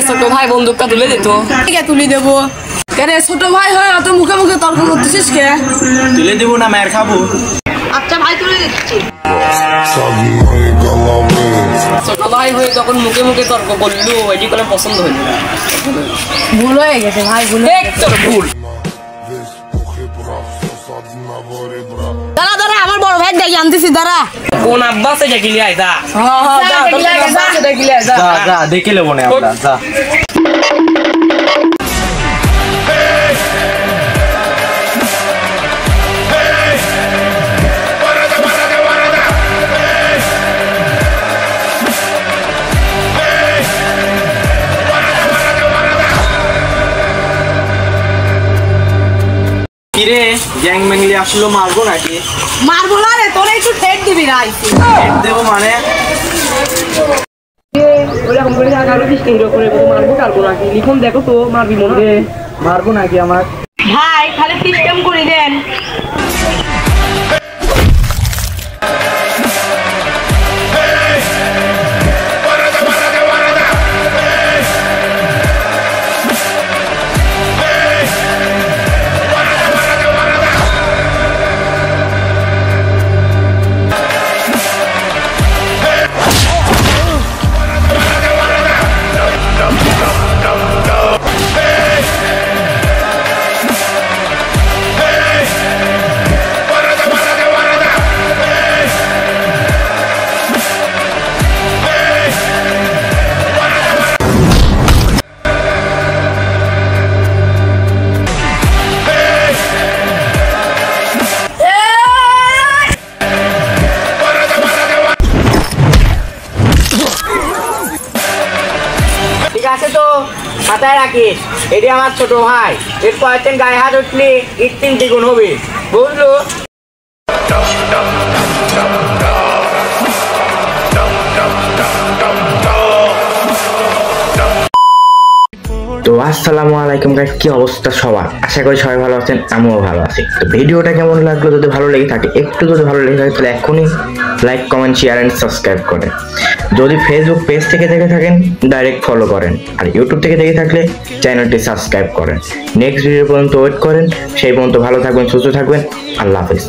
ছোট ভাই বন্দুকটা তুলে দিত। তুলে দেবো কেন? ছোট ভাই হয় অত মুখে মুখে তর্ক করতেছিস কে? তুলে দেবো না মায়ের খাবো? আচ্ছা ভাই তুলে দিচ্ছি। ছোট ভাই হয়ে তখন মুখে মুখে তর্ক করলো, এটি করে পছন্দ হইল না। ভুল হয়ে গেছে ভাই, ভুল ভুল। দাঁড়া দাঁড়া, আমার বড় ভাই দেখি আনতেছি, দাঁড়া। কোন আব্বাস এটা গিলি আইতা? যা দেখে নেবো না আমরা, যা। কিরে গ্যাং ম্যাংলি আসলো, মারবো নাকি? মারবো না রে, তোরা একটু ঠেট দিবি রাই। ঠেট দেবো মানে? মারবো নাকি আমার ভাই? খালি সিস্টেম করে দেন। ঠিক আছে তো মাথায় রাখিস, এটি আমার ছোট ভাই। এরপর একদিন গায়ে হাত উঠলি ঈদ 3 দ্বিগুণ হবে, বুঝলো? তো আসসালামু আলাইকুম গাইস, কি অবস্থা সবার? আশা করি সবাই ভালো আছেন, আমিও ভালো আছি। তো ভিডিওটা কেমন লাগলো? যদি ভালো লেগে থাকে, একটু যদি ভালো লেগে থাকে তাহলে এখনই like, comment, share and subscribe করেন। যদি ফেসবুক পেজ থেকে দেখে থাকেন ডাইরেক্ট ফলো করেন, আর ইউটিউব থেকে দেখে থাকলে চ্যানেলটি সাবস্ক্রাইব করেন। নেক্সট ভিডিও পর্যন্ত ওয়েট করেন। সেই পর্যন্ত ভালো থাকবেন, সুস্থ থাকবেন। আল্লাহ হাফেজ।